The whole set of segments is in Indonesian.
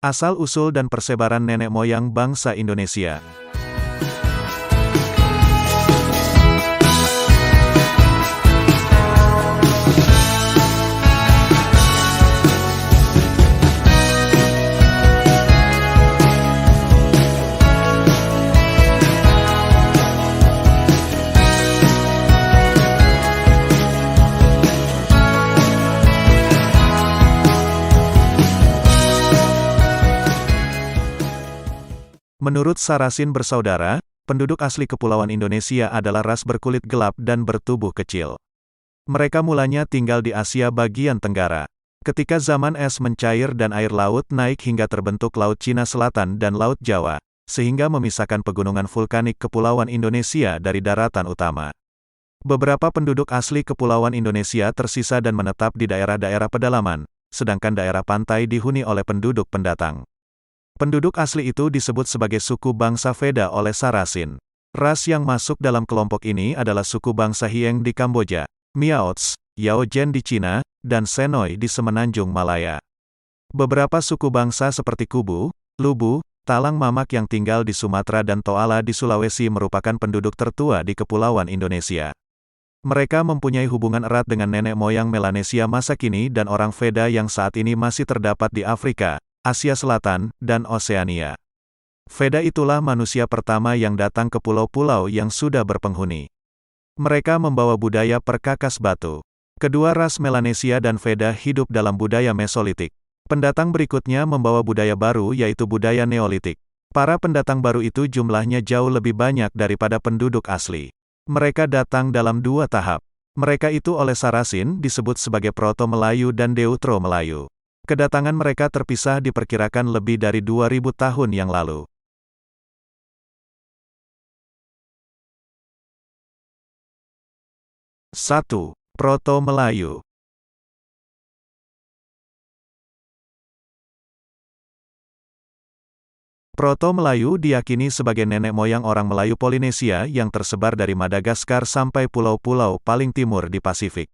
Asal-usul dan persebaran nenek moyang bangsa Indonesia. Menurut Sarasin bersaudara, penduduk asli Kepulauan Indonesia adalah ras berkulit gelap dan bertubuh kecil. Mereka mulanya tinggal di Asia bagian tenggara. Ketika zaman es mencair dan air laut naik hingga terbentuk Laut Cina Selatan dan Laut Jawa, sehingga memisahkan pegunungan vulkanik Kepulauan Indonesia dari daratan utama. Beberapa penduduk asli Kepulauan Indonesia tersisa dan menetap di daerah-daerah pedalaman, sedangkan daerah pantai dihuni oleh penduduk pendatang. Penduduk asli itu disebut sebagai suku bangsa Veda oleh Sarasin. Ras yang masuk dalam kelompok ini adalah suku bangsa Hieng di Kamboja, Miaots, Yaojen di Cina, dan Senoi di Semenanjung Malaya. Beberapa suku bangsa seperti Kubu, Lubu, Talang Mamak yang tinggal di Sumatera dan Toala di Sulawesi merupakan penduduk tertua di Kepulauan Indonesia. Mereka mempunyai hubungan erat dengan nenek moyang Melanesia masa kini dan orang Veda yang saat ini masih terdapat di Afrika, Asia Selatan, dan Oseania. Veda itulah manusia pertama yang datang ke pulau-pulau yang sudah berpenghuni. Mereka membawa budaya perkakas batu. Kedua ras Melanesia dan Veda hidup dalam budaya Mesolitik. Pendatang berikutnya membawa budaya baru yaitu budaya Neolitik. Para pendatang baru itu jumlahnya jauh lebih banyak daripada penduduk asli. Mereka datang dalam dua tahap. Mereka itu oleh Sarasin disebut sebagai Proto-Melayu dan Deutero-Melayu. Kedatangan mereka terpisah diperkirakan lebih dari 2000 tahun yang lalu. Satu, Proto-Melayu. Proto-Melayu diyakini sebagai nenek moyang orang Melayu Polinesia yang tersebar dari Madagaskar sampai pulau-pulau paling timur di Pasifik.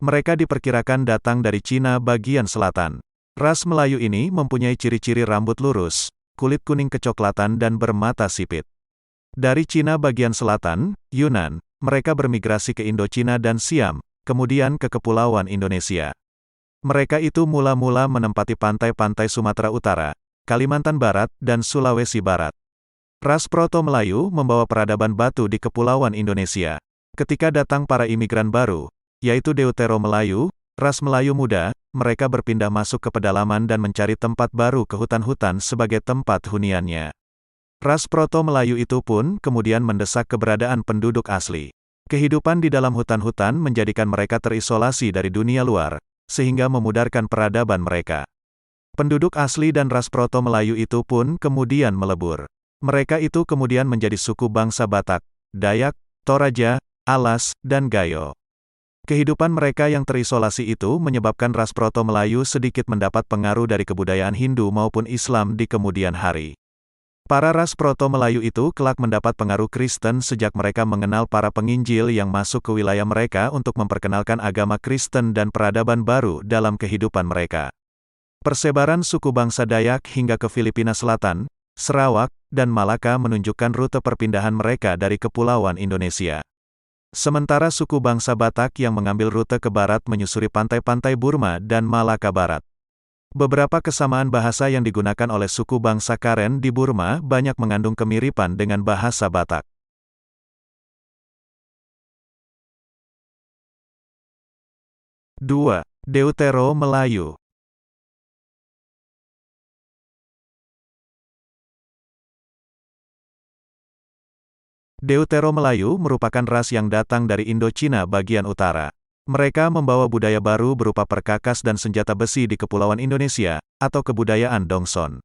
Mereka diperkirakan datang dari Cina bagian selatan. Ras Melayu ini mempunyai ciri-ciri rambut lurus, kulit kuning kecoklatan dan bermata sipit. Dari Cina bagian selatan, Yunan, mereka bermigrasi ke Indochina dan Siam, kemudian ke Kepulauan Indonesia. Mereka itu mula-mula menempati pantai-pantai Sumatera Utara, Kalimantan Barat, dan Sulawesi Barat. Ras Proto-Melayu membawa peradaban batu di Kepulauan Indonesia. Ketika datang para imigran baru, yaitu Deutero-Melayu, ras Melayu muda, mereka berpindah masuk ke pedalaman dan mencari tempat baru ke hutan-hutan sebagai tempat huniannya. Ras Proto-Melayu itu pun kemudian mendesak keberadaan penduduk asli. Kehidupan di dalam hutan-hutan menjadikan mereka terisolasi dari dunia luar, sehingga memudarkan peradaban mereka. Penduduk asli dan ras Proto-Melayu itu pun kemudian melebur. Mereka itu kemudian menjadi suku bangsa Batak, Dayak, Toraja, Alas, dan Gayo. Kehidupan mereka yang terisolasi itu menyebabkan ras Proto-Melayu sedikit mendapat pengaruh dari kebudayaan Hindu maupun Islam di kemudian hari. Para ras Proto-Melayu itu kelak mendapat pengaruh Kristen sejak mereka mengenal para penginjil yang masuk ke wilayah mereka untuk memperkenalkan agama Kristen dan peradaban baru dalam kehidupan mereka. Persebaran suku bangsa Dayak hingga ke Filipina Selatan, Sarawak, dan Malaka menunjukkan rute perpindahan mereka dari Kepulauan Indonesia. Sementara suku bangsa Batak yang mengambil rute ke barat menyusuri pantai-pantai Burma dan Malaka Barat. Beberapa kesamaan bahasa yang digunakan oleh suku bangsa Karen di Burma banyak mengandung kemiripan dengan bahasa Batak. Dua, Deutero-Melayu. Deutero-Melayu merupakan ras yang datang dari Indochina bagian utara. Mereka membawa budaya baru berupa perkakas dan senjata besi di Kepulauan Indonesia, atau kebudayaan Dongson.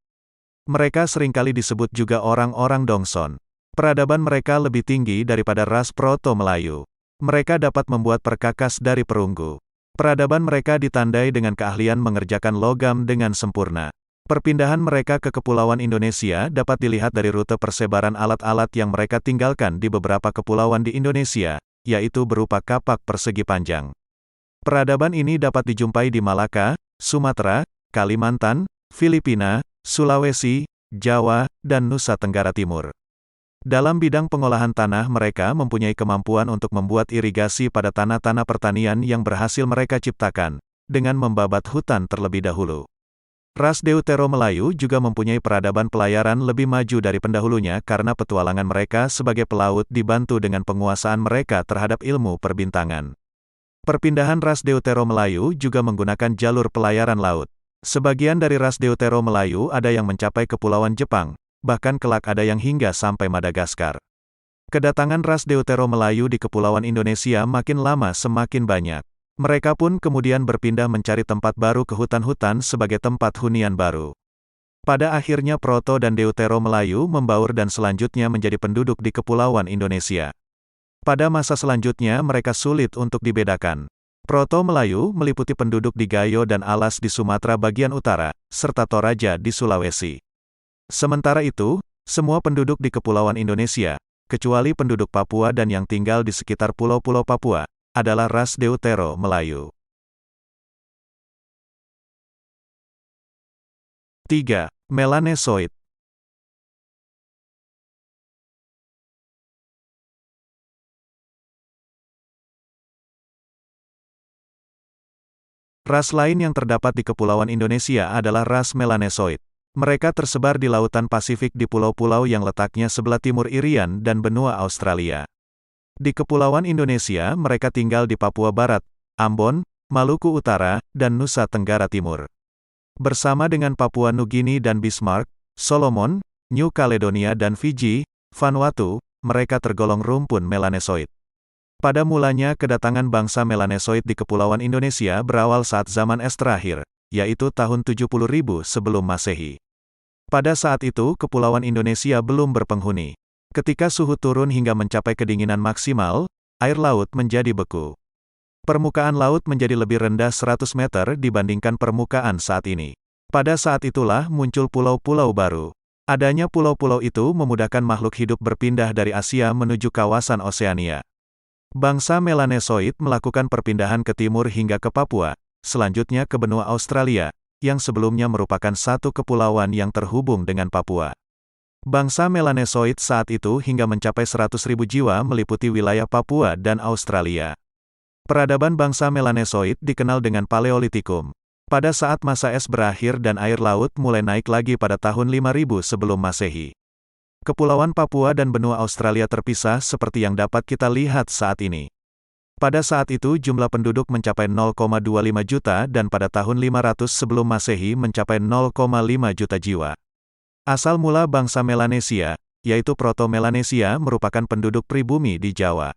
Mereka seringkali disebut juga orang-orang Dongson. Peradaban mereka lebih tinggi daripada ras Proto-Melayu. Mereka dapat membuat perkakas dari perunggu. Peradaban mereka ditandai dengan keahlian mengerjakan logam dengan sempurna. Perpindahan mereka ke Kepulauan Indonesia dapat dilihat dari rute persebaran alat-alat yang mereka tinggalkan di beberapa kepulauan di Indonesia, yaitu berupa kapak persegi panjang. Peradaban ini dapat dijumpai di Malaka, Sumatera, Kalimantan, Filipina, Sulawesi, Jawa, dan Nusa Tenggara Timur. Dalam bidang pengolahan tanah mereka mempunyai kemampuan untuk membuat irigasi pada tanah-tanah pertanian yang berhasil mereka ciptakan, dengan membabat hutan terlebih dahulu. Ras Deutero Melayu juga mempunyai peradaban pelayaran lebih maju dari pendahulunya karena petualangan mereka sebagai pelaut dibantu dengan penguasaan mereka terhadap ilmu perbintangan. Perpindahan ras Deutero Melayu juga menggunakan jalur pelayaran laut. Sebagian dari ras Deutero Melayu ada yang mencapai Kepulauan Jepang, bahkan kelak ada yang hingga sampai Madagaskar. Kedatangan ras Deutero Melayu di Kepulauan Indonesia makin lama semakin banyak. Mereka pun kemudian berpindah mencari tempat baru ke hutan-hutan sebagai tempat hunian baru. Pada akhirnya Proto dan Deutero Melayu membaur dan selanjutnya menjadi penduduk di Kepulauan Indonesia. Pada masa selanjutnya mereka sulit untuk dibedakan. Proto Melayu meliputi penduduk di Gayo dan Alas di Sumatera bagian utara, serta Toraja di Sulawesi. Sementara itu, semua penduduk di Kepulauan Indonesia, kecuali penduduk Papua dan yang tinggal di sekitar pulau-pulau Papua, adalah ras Deutero Melayu. 3. Melanesoid. Ras lain yang terdapat di Kepulauan Indonesia adalah ras Melanesoid. Mereka tersebar di lautan Pasifik di pulau-pulau yang letaknya sebelah timur Irian dan benua Australia. Di Kepulauan Indonesia mereka tinggal di Papua Barat, Ambon, Maluku Utara, dan Nusa Tenggara Timur. Bersama dengan Papua Nugini dan Bismarck, Solomon, New Caledonia dan Fiji, Vanuatu, mereka tergolong rumpun Melanesoid. Pada mulanya kedatangan bangsa Melanesoid di Kepulauan Indonesia berawal saat zaman es terakhir, yaitu tahun 70.000 sebelum Masehi. Pada saat itu Kepulauan Indonesia belum berpenghuni. Ketika suhu turun hingga mencapai kedinginan maksimal, air laut menjadi beku. Permukaan laut menjadi lebih rendah 100 meter dibandingkan permukaan saat ini. Pada saat itulah muncul pulau-pulau baru. Adanya pulau-pulau itu memudahkan makhluk hidup berpindah dari Asia menuju kawasan Oseania. Bangsa Melanesoid melakukan perpindahan ke timur hingga ke Papua, selanjutnya ke benua Australia, yang sebelumnya merupakan satu kepulauan yang terhubung dengan Papua. Bangsa Melanesoid saat itu hingga mencapai 100.000 jiwa meliputi wilayah Papua dan Australia. Peradaban bangsa Melanesoid dikenal dengan Paleolitikum. Pada saat masa es berakhir dan air laut mulai naik lagi pada tahun 5000 sebelum Masehi. Kepulauan Papua dan benua Australia terpisah seperti yang dapat kita lihat saat ini. Pada saat itu jumlah penduduk mencapai 0,25 juta dan pada tahun 500 sebelum Masehi mencapai 0,5 juta jiwa. Asal mula bangsa Melanesia, yaitu Proto-Melanesia merupakan penduduk pribumi di Jawa.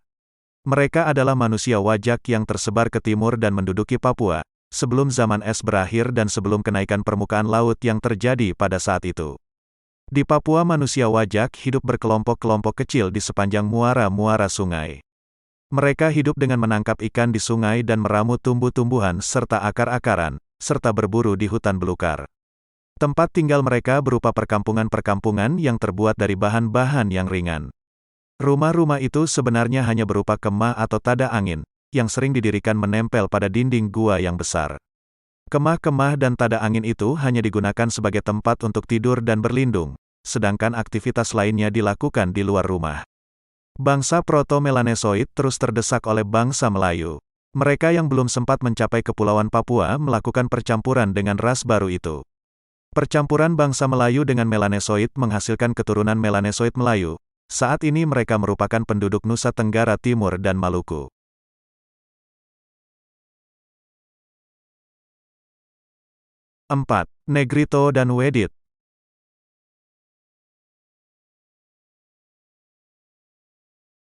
Mereka adalah manusia wajak yang tersebar ke timur dan menduduki Papua, sebelum zaman es berakhir dan sebelum kenaikan permukaan laut yang terjadi pada saat itu. Di Papua manusia wajak hidup berkelompok-kelompok kecil di sepanjang muara-muara sungai. Mereka hidup dengan menangkap ikan di sungai dan meramu tumbuh-tumbuhan serta akar-akaran, serta berburu di hutan belukar. Tempat tinggal mereka berupa perkampungan-perkampungan yang terbuat dari bahan-bahan yang ringan. Rumah-rumah itu sebenarnya hanya berupa kemah atau tada angin, yang sering didirikan menempel pada dinding gua yang besar. Kemah-kemah dan tada angin itu hanya digunakan sebagai tempat untuk tidur dan berlindung, sedangkan aktivitas lainnya dilakukan di luar rumah. Bangsa Proto-Melanesoid terus terdesak oleh bangsa Melayu. Mereka yang belum sempat mencapai Kepulauan Papua melakukan percampuran dengan ras baru itu. Percampuran bangsa Melayu dengan Melanesoid menghasilkan keturunan Melanesoid Melayu. Saat ini mereka merupakan penduduk Nusa Tenggara Timur dan Maluku. 4. Negrito dan Wedit.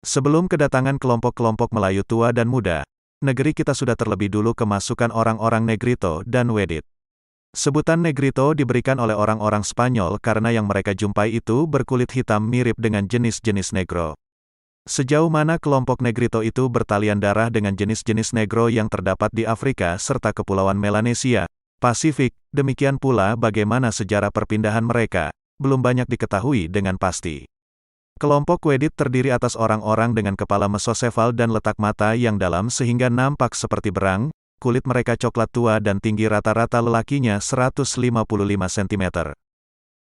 Sebelum kedatangan kelompok-kelompok Melayu tua dan muda, negeri kita sudah terlebih dulu kemasukan orang-orang Negrito dan Wedit. Sebutan Negrito diberikan oleh orang-orang Spanyol karena yang mereka jumpai itu berkulit hitam mirip dengan jenis-jenis Negro. Sejauh mana kelompok Negrito itu bertalian darah dengan jenis-jenis Negro yang terdapat di Afrika serta Kepulauan Melanesia, Pasifik, demikian pula bagaimana sejarah perpindahan mereka, belum banyak diketahui dengan pasti. Kelompok Wedit terdiri atas orang-orang dengan kepala mesosefal dan letak mata yang dalam sehingga nampak seperti berang, kulit mereka coklat tua dan tinggi rata-rata lelakinya 155 cm.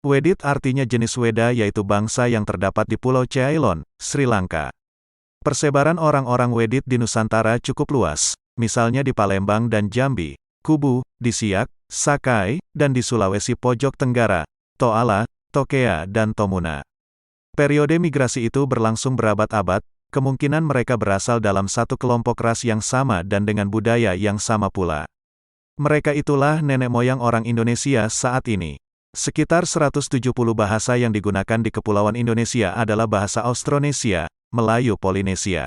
Wedit artinya jenis Weda yaitu bangsa yang terdapat di Pulau Ceylon, Sri Lanka. Persebaran orang-orang Wedit di Nusantara cukup luas, misalnya di Palembang dan Jambi, Kubu, di Siak, Sakai, dan di Sulawesi Pojok Tenggara, Toala, Tokea dan Tomuna. Periode migrasi itu berlangsung berabad-abad, kemungkinan mereka berasal dalam satu kelompok ras yang sama dan dengan budaya yang sama pula. Mereka itulah nenek moyang orang Indonesia saat ini. Sekitar 170 bahasa yang digunakan di Kepulauan Indonesia adalah bahasa Austronesia, Melayu Polinesia.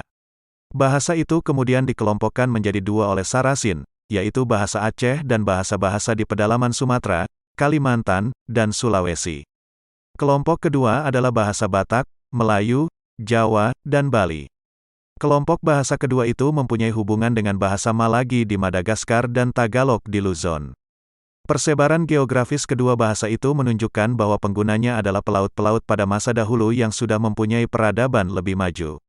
Bahasa itu kemudian dikelompokkan menjadi dua oleh Sarasin, yaitu bahasa Aceh dan bahasa-bahasa di pedalaman Sumatera, Kalimantan, dan Sulawesi. Kelompok kedua adalah bahasa Batak, Melayu, Jawa, dan Bali. Kelompok bahasa kedua itu mempunyai hubungan dengan bahasa Malagi di Madagaskar dan Tagalog di Luzon. Persebaran geografis kedua bahasa itu menunjukkan bahwa penggunanya adalah pelaut-pelaut pada masa dahulu yang sudah mempunyai peradaban lebih maju.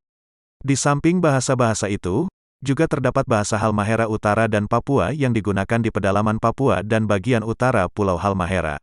Di samping bahasa-bahasa itu, juga terdapat bahasa Halmahera Utara dan Papua yang digunakan di pedalaman Papua dan bagian utara Pulau Halmahera.